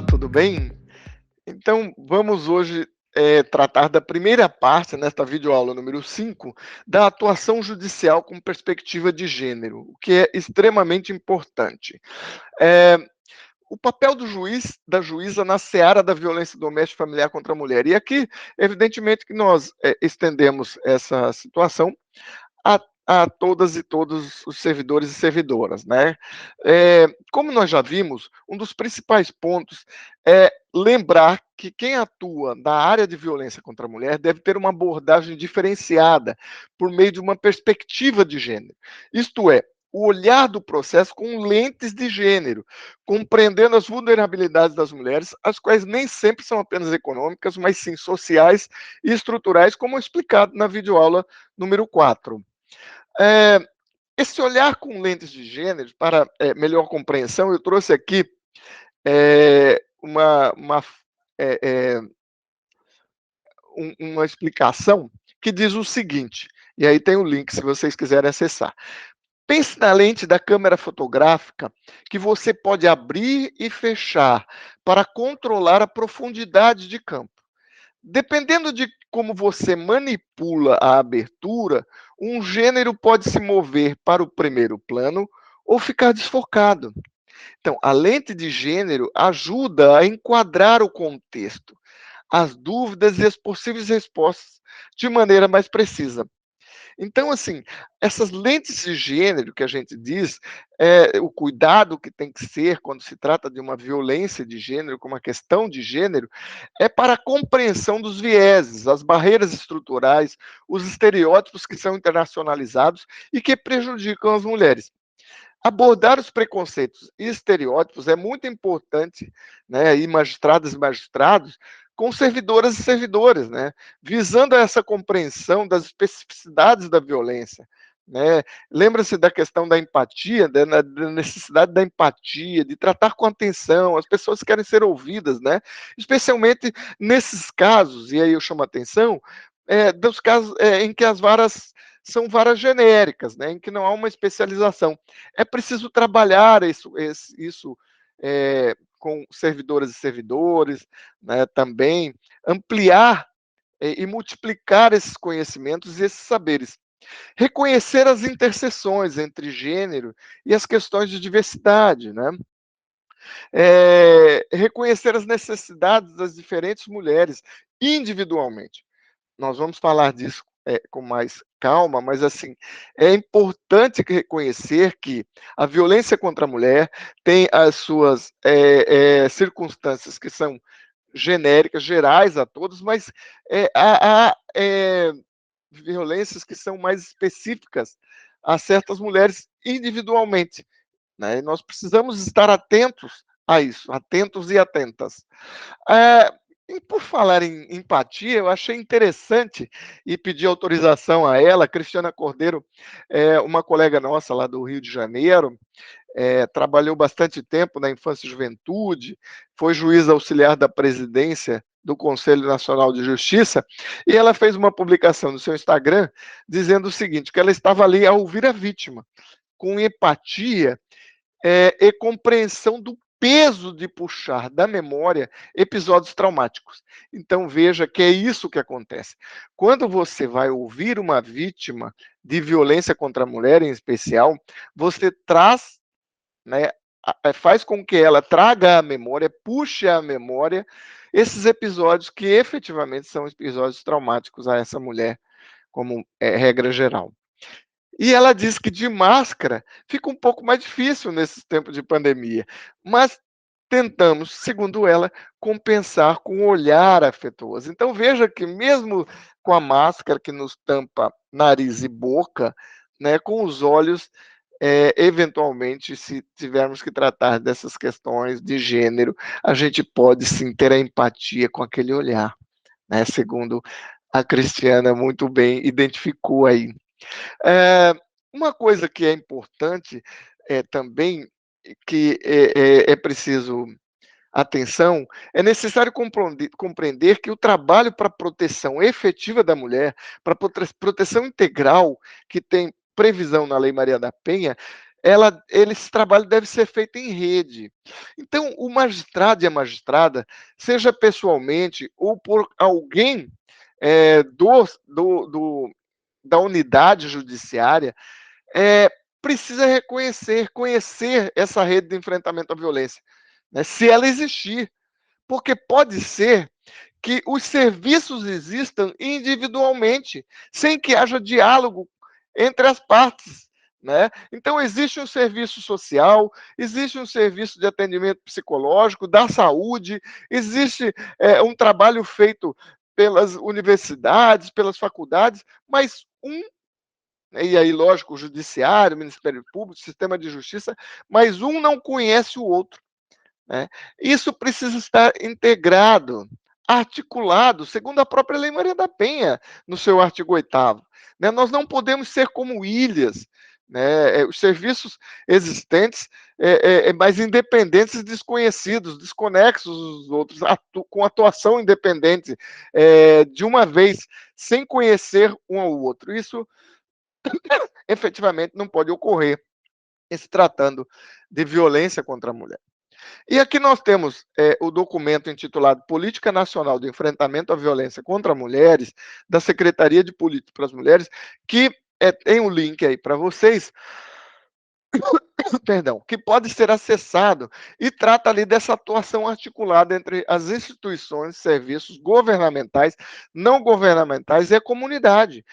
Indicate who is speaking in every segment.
Speaker 1: Olá, tudo bem? Então, vamos hoje tratar da primeira parte, nesta videoaula número 5, da atuação judicial com perspectiva de gênero, o que é extremamente importante. Eh, o papel do juiz, da juíza na seara da violência doméstica e familiar contra a mulher. E aqui, evidentemente, que nós estendemos essa situação a todas e todos os servidores e servidoras, né. Como nós já vimos, um dos principais pontos é lembrar que quem atua na área de violência contra a mulher deve ter uma abordagem diferenciada, por meio de uma perspectiva de gênero. Isto é, o olhar do processo com lentes de gênero, compreendendo as vulnerabilidades das mulheres, as quais nem sempre são apenas econômicas, mas sim sociais e estruturais, como explicado na videoaula número 4. Eh, esse olhar com lentes de gênero para, melhor compreensão, eu trouxe aqui, uma eh eh, uma explicação que diz o seguinte, e aí tem o link se vocês quiserem acessar. Pense na lente da câmera fotográfica que você pode abrir e fechar para controlar a profundidade de campo. Dependendo de como você manipula a abertura, um gênero pode se mover para o primeiro plano ou ficar desfocado. Então, a lente de gênero ajuda a enquadrar o contexto, as dúvidas e as possíveis respostas de maneira mais precisa. Então, assim, essas lentes de gênero que a gente diz, o cuidado que tem que ser quando se trata de uma violência de gênero, com uma questão de gênero, é para a compreensão dos vieses, as barreiras estruturais, os estereótipos que são internacionalizados e que prejudicam as mulheres. Abordar os preconceitos e estereótipos é muito importante, né, e magistradas e magistrados, com servidoras e servidores, né, visando essa compreensão das especificidades da violência, né. Lembra-se da questão da empatia, da necessidade da empatia, de tratar com atenção, as pessoas querem ser ouvidas, né, especialmente nesses casos, e aí eu chamo a atenção, dos casos, em que as varas são varas genéricas, né, em que não há uma especialização. É preciso trabalhar isso com servidoras e servidores, né, também, ampliar e multiplicar esses conhecimentos e esses saberes. Reconhecer as interseções entre gênero e as questões de diversidade, né. Reconhecer as necessidades das diferentes mulheres individualmente. Nós vamos falar disso, com mais calma, mas, assim, é importante que reconhecer que a violência contra a mulher tem as suas, circunstâncias que são genéricas, gerais a todos, mas, há violências que são mais específicas a certas mulheres individualmente, né, e nós precisamos estar atentos a isso, atentos e atentas. Eh, e por falar em empatia, eu achei interessante e pedi autorização a ela, Cristiana Cordeiro, uma colega nossa lá do Rio de Janeiro, trabalhou bastante tempo na infância e juventude, foi juíza auxiliar da presidência do Conselho Nacional de Justiça, e ela fez uma publicação no seu Instagram dizendo o seguinte, que ela estava ali a ouvir a vítima, com empatia e compreensão do peso de puxar da memória episódios traumáticos. Então veja que é isso que acontece. Quando você vai ouvir uma vítima de violência contra a mulher, em especial, você traz, né, faz com que ela traga à memória, puxe à memória esses episódios que efetivamente são episódios traumáticos a essa mulher, como regra geral. E ela diz que de máscara fica um pouco mais difícil nesses tempos de pandemia, mas tentamos, segundo ela, compensar com o olhar afetuoso. Então veja que mesmo com a máscara que nos tampa nariz e boca, né, com os olhos, eventualmente, se tivermos que tratar dessas questões de gênero, a gente pode sim ter a empatia com aquele olhar, né, segundo a Cristiana muito bem identificou aí. Eh, uma coisa que é importante, também, que é preciso atenção, é necessário compreender que o trabalho para a proteção efetiva da mulher, para proteção integral, que tem previsão na Lei Maria da Penha, esse trabalho deve ser feito em rede. Então, o magistrado e a magistrada, seja pessoalmente ou por alguém da unidade judiciária, precisa conhecer essa rede de enfrentamento à violência, né, se ela existir, porque pode ser que os serviços existam individualmente, sem que haja diálogo entre as partes, né? Então, existe um serviço social, existe um serviço de atendimento psicológico, da saúde, existe um trabalho feito pelas universidades, pelas faculdades, mas e aí, lógico, o judiciário, o Ministério Público, o sistema de justiça, mas um não conhece o outro, né? Isso precisa estar integrado, articulado, segundo a própria Lei Maria da Penha, no seu artigo 8º, né? Nós não podemos ser como ilhas, né? Os serviços existentes, mas independentes e desconhecidos, desconexos dos outros, com atuação independente, de uma vez, sem conhecer um ao outro. Isso efetivamente não pode ocorrer em se tratando de violência contra a mulher. E aqui nós temos o documento intitulado Política Nacional de Enfrentamento à Violência contra Mulheres, da Secretaria de Política para as Mulheres, que tem um link aí para vocês, perdão, que pode ser acessado e trata ali dessa atuação articulada entre as instituições, serviços governamentais, não governamentais e a comunidade.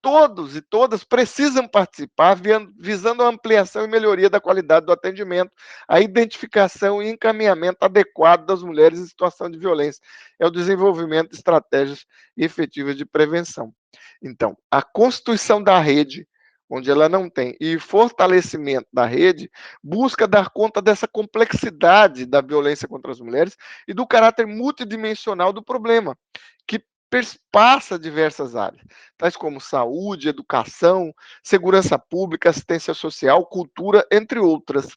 Speaker 1: Todos e todas precisam participar, visando a ampliação e melhoria da qualidade do atendimento, a identificação e encaminhamento adequado das mulheres em situação de violência, é o desenvolvimento de estratégias efetivas de prevenção. Então, a constituição da rede, onde ela não tem, e fortalecimento da rede, busca dar conta dessa complexidade da violência contra as mulheres e do caráter multidimensional do problema, que perpassa diversas áreas, tais como saúde, educação, segurança pública, assistência social, cultura, entre outras.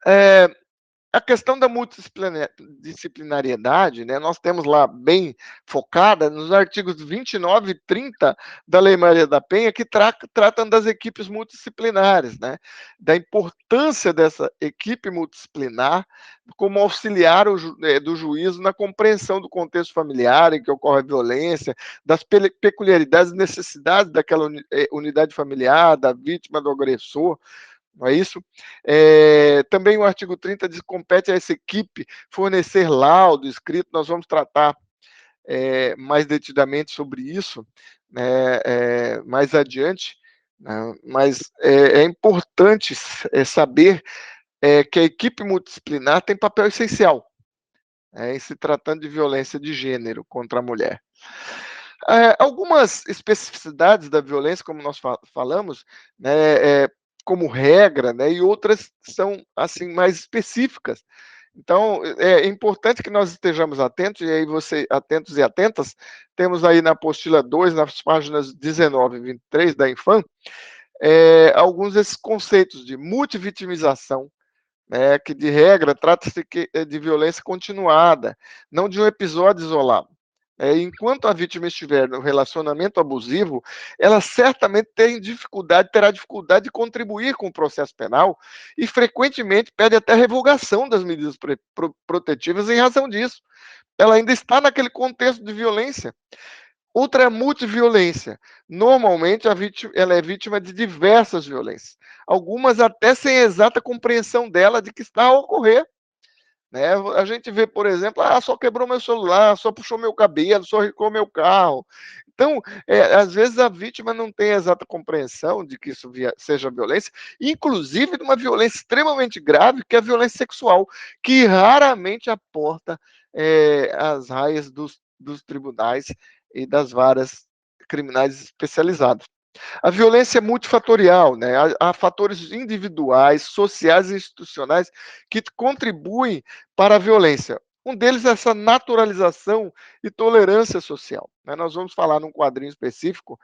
Speaker 1: É, a questão da multidisciplinariedade, né, nós temos lá bem focada nos artigos 29 e 30 da Lei Maria da Penha, que tratam das equipes multidisciplinares, né, da importância dessa equipe multidisciplinar como auxiliar do juízo na compreensão do contexto familiar em que ocorre a violência, das peculiaridades e necessidades daquela unidade familiar, da vítima, do agressor, não é isso? Também o artigo 30 diz que compete a essa equipe fornecer laudo escrito, nós vamos tratar mais detidamente sobre isso, né, mais adiante, né, mas é importante saber que a equipe multidisciplinar tem papel essencial, em se tratando de violência de gênero contra a mulher. Algumas especificidades da violência, como nós falamos, né, como regra, né, e outras são assim mais específicas. Então, é importante que nós estejamos atentos, e aí atentos e atentas, temos aí na apostila 2, nas páginas 19 e 23 da Infam, alguns desses conceitos de multivitimização, né, que de regra trata-se de violência continuada, não de um episódio isolado. Enquanto a vítima estiver no relacionamento abusivo, ela certamente terá dificuldade de contribuir com o processo penal e frequentemente pede até revogação das medidas protetivas em razão disso. Ela ainda está naquele contexto de violência. Outra é a multiviolência. Normalmente, ela é vítima de diversas violências, algumas até sem exata compreensão dela de que está a ocorrer. Né? A gente vê, por exemplo, só quebrou meu celular, só puxou meu cabelo, só riscou meu carro. Então, às vezes a vítima não tem a exata compreensão de que isso seja violência, inclusive de uma violência extremamente grave, que é a violência sexual, que raramente aporta as raias dos tribunais e das varas criminais especializadas. A violência é multifatorial, né? Há fatores individuais, sociais e institucionais que contribuem para a violência. Um deles é essa naturalização e tolerância social, né? Nós vamos falar num quadrinho específico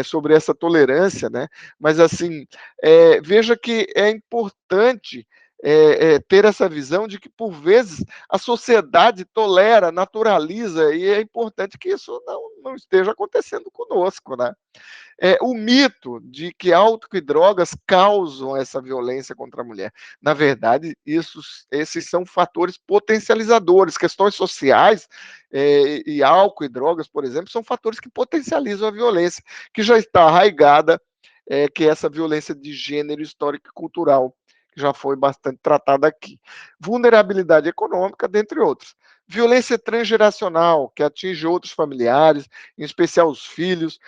Speaker 1: sobre essa tolerância, né? Mas assim, veja que é importante ter essa visão de que, por vezes, a sociedade tolera, naturaliza, e é importante que isso não esteja acontecendo conosco, né? o mito de que álcool e drogas causam essa violência contra a mulher. Na verdade, esses são fatores potencializadores, questões sociais, e álcool e drogas, por exemplo, são fatores que potencializam a violência, que já está arraigada, que é essa violência de gênero histórico e cultural, que já foi bastante tratada aqui. Vulnerabilidade econômica, dentre outros. Violência transgeracional, que atinge outros familiares, em especial os filhos,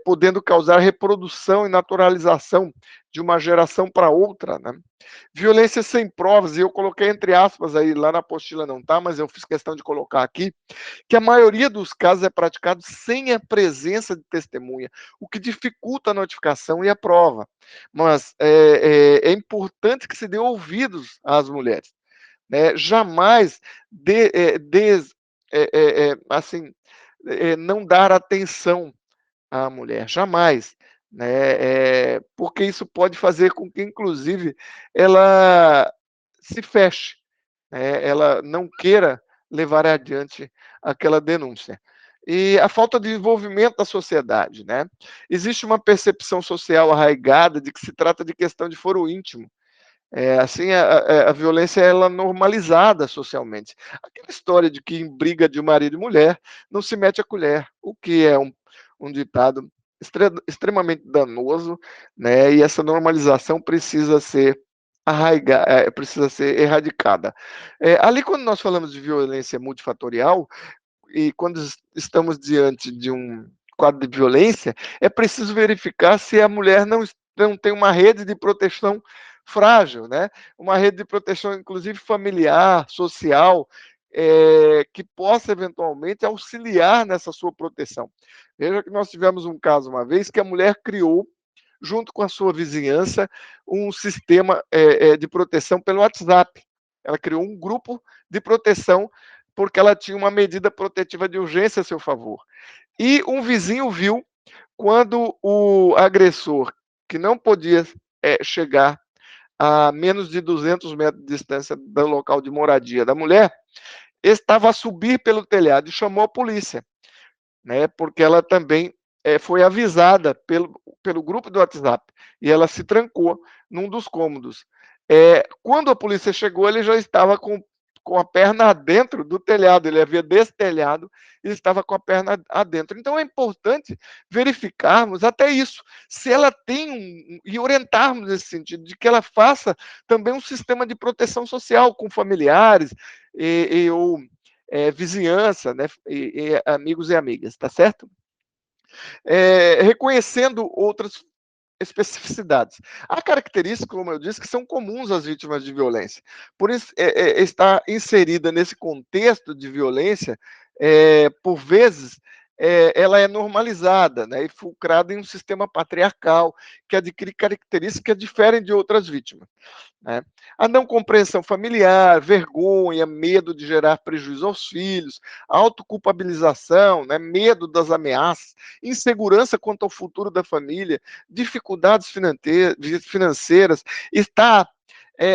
Speaker 1: podendo causar reprodução e naturalização de uma geração para outra, né? Violência sem provas, e eu coloquei entre aspas aí, lá na apostila não tá, mas eu fiz questão de colocar aqui, que a maioria dos casos é praticado sem a presença de testemunha, o que dificulta a notificação e a prova. Mas é importante que se dê ouvidos às mulheres, né? Jamais de, assim, não dar atenção à mulher, jamais, né? Porque isso pode fazer com que, inclusive, ela se feche, né? Ela não queira levar adiante aquela denúncia. E a falta de envolvimento da sociedade, né? Existe uma percepção social arraigada de que se trata de questão de foro íntimo, assim, a violência ela é normalizada socialmente. Aquela história de que em briga de marido e mulher não se mete a colher, o que é um ditado extremamente danoso, né? E essa normalização precisa ser precisa ser erradicada. Ali, quando nós falamos de violência multifatorial, e quando estamos diante de um quadro de violência, é preciso verificar se a mulher não tem uma rede de proteção frágil, né? Uma rede de proteção, inclusive familiar, social, que possa eventualmente auxiliar nessa sua proteção. Veja que nós tivemos um caso uma vez que a mulher criou, junto com a sua vizinhança, um sistema de proteção pelo WhatsApp. Ela criou um grupo de proteção porque ela tinha uma medida protetiva de urgência a seu favor. E um vizinho viu quando o agressor, que não podia chegar a menos de 200 metros de distância do local de moradia da mulher, estava a subir pelo telhado e chamou a polícia, né? Porque ela também foi avisada pelo grupo do WhatsApp e ela se trancou num dos cômodos. Quando a polícia chegou, ele já estava com a perna dentro do telhado, ele havia destelhado e estava com a perna adentro. Então é importante verificarmos até isso, se ela tem e orientarmos nesse sentido, de que ela faça também um sistema de proteção social com familiares ou vizinhança, né, e amigos e amigas, tá certo? Reconhecendo outras especificidades. Há características, como eu disse, que são comuns às vítimas de violência. Por isso, está inserida nesse contexto de violência, por vezes, ela é normalizada, né, e fulcrada em um sistema patriarcal que adquire características que diferem de outras vítimas, né? A não compreensão familiar, vergonha, medo de gerar prejuízo aos filhos, autoculpabilização, né, medo das ameaças, insegurança quanto ao futuro da família, dificuldades financeiras, está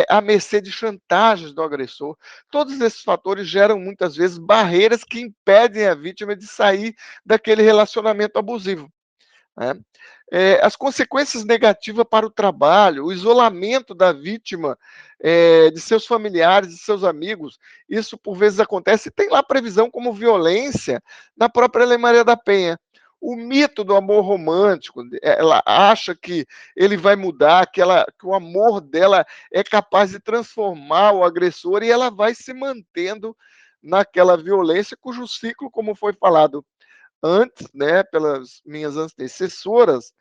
Speaker 1: à mercê de chantagens do agressor. Todos esses fatores geram muitas vezes barreiras que impedem a vítima de sair daquele relacionamento abusivo, né? As consequências negativas para o trabalho, o isolamento da vítima, de seus familiares, de seus amigos, isso por vezes acontece, e tem lá previsão como violência na própria Lei Maria da Penha. O mito do amor romântico, ela acha que ele vai mudar, que o amor dela é capaz de transformar o agressor e ela vai se mantendo naquela violência, cujo ciclo, como foi falado antes, né, pelas minhas antecessoras,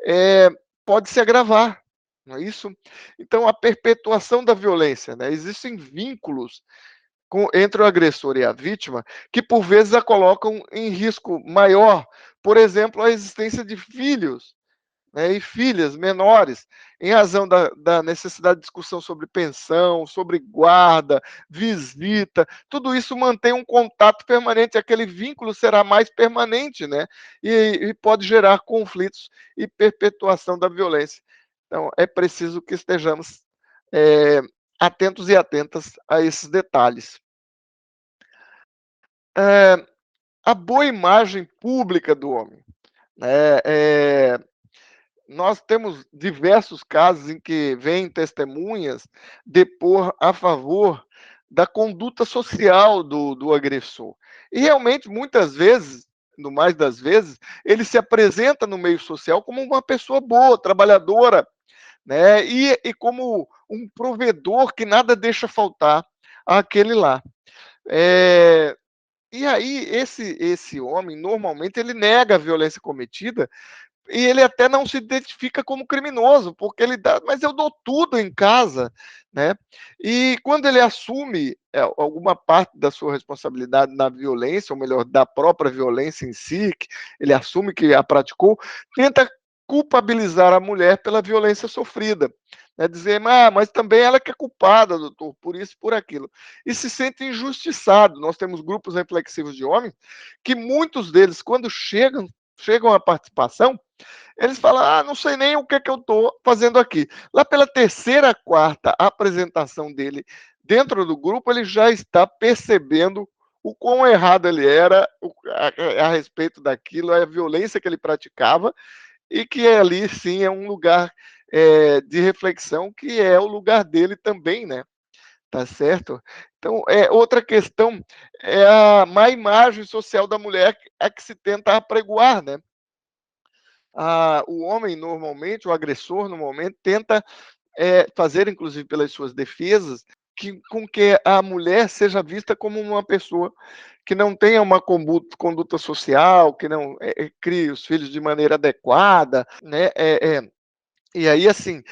Speaker 1: é, pode se agravar, não é isso? Então, a perpetuação da violência, né? Existem vínculos entre o agressor e a vítima que, por vezes, a colocam em risco maior. Por exemplo, a existência de filhos, né, e filhas menores, em razão da necessidade de discussão sobre pensão, sobre guarda, visita, tudo isso mantém um contato permanente, aquele vínculo será mais permanente, né? E pode gerar conflitos e perpetuação da violência. Então, é preciso que estejamos é, atentos e atentas a esses detalhes. É, a boa imagem pública do homem, né? nós temos diversos casos em que vêm testemunhas depor a favor da conduta social do agressor. E realmente, muitas vezes, no mais das vezes, ele se apresenta no meio social como uma pessoa boa, trabalhadora, né, e como um provedor que nada deixa faltar àquele lá. E aí esse homem, normalmente, ele nega a violência cometida e ele até não se identifica como criminoso, porque ele dá, mas eu dou tudo em casa, né? E quando ele assume alguma parte da sua responsabilidade na violência, ou melhor, da própria violência em si, que ele assume que a praticou, tenta culpabilizar a mulher pela violência sofrida. Né? Dizer, mas também ela que é culpada, doutor, por isso, por aquilo. E se sente injustiçado. Nós temos grupos reflexivos de homens que muitos deles, quando chegam à participação, eles falam: não sei nem o que é que eu estou fazendo aqui. Lá pela terceira, quarta apresentação dele dentro do grupo, ele já está percebendo o quão errado ele era a respeito daquilo, a violência que ele praticava, e que ali sim é um lugar de reflexão, que é o lugar dele também, né? Tá certo? Então, outra questão é a má imagem social da mulher a que se tenta apregoar, né? O homem, normalmente, o agressor, normalmente, tenta fazer, inclusive pelas suas defesas, com que a mulher seja vista como uma pessoa que não tenha uma conduta social, que não crie os filhos de maneira adequada, né? E aí, assim,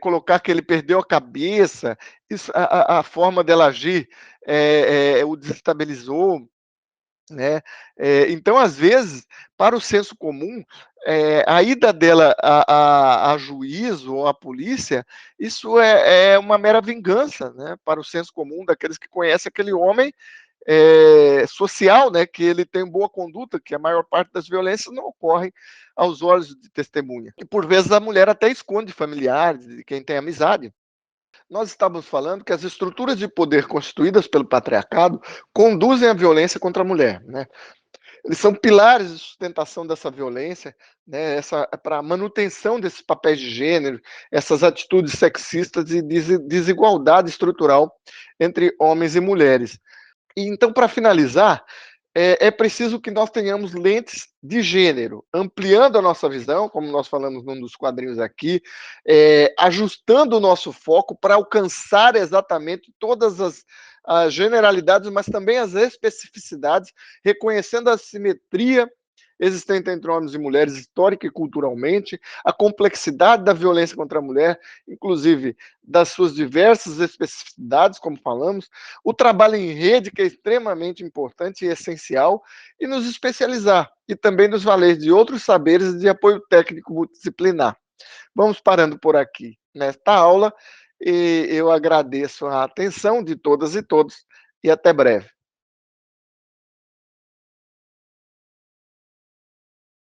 Speaker 1: colocar que ele perdeu a cabeça, isso, a forma dela agir o desestabilizou, né? Então, às vezes, para o senso comum, a ida dela a juízo ou à polícia, isso é uma mera vingança, né? Para o senso comum daqueles que conhecem aquele homem social, né? Que ele tem boa conduta, que a maior parte das violências não ocorrem aos olhos de testemunha. E por vezes a mulher até esconde familiares, de quem tem amizade. Nós estávamos falando que as estruturas de poder constituídas pelo patriarcado conduzem à violência contra a mulher, né? Eles são pilares de sustentação dessa violência, né, para a manutenção desses papéis de gênero, essas atitudes sexistas e desigualdade estrutural entre homens e mulheres. E então, para finalizar, preciso que nós tenhamos lentes de gênero, ampliando a nossa visão, como nós falamos num dos quadrinhos aqui, ajustando o nosso foco para alcançar exatamente todas as generalidades, mas também as especificidades, reconhecendo a simetria existente entre homens e mulheres, histórica e culturalmente, a complexidade da violência contra a mulher, inclusive das suas diversas especificidades, como falamos, o trabalho em rede, que é extremamente importante e essencial, e nos especializar, e também nos valer de outros saberes de apoio técnico multidisciplinar. Vamos parando por aqui nesta aula, e eu agradeço a atenção de todas e todos, e até breve.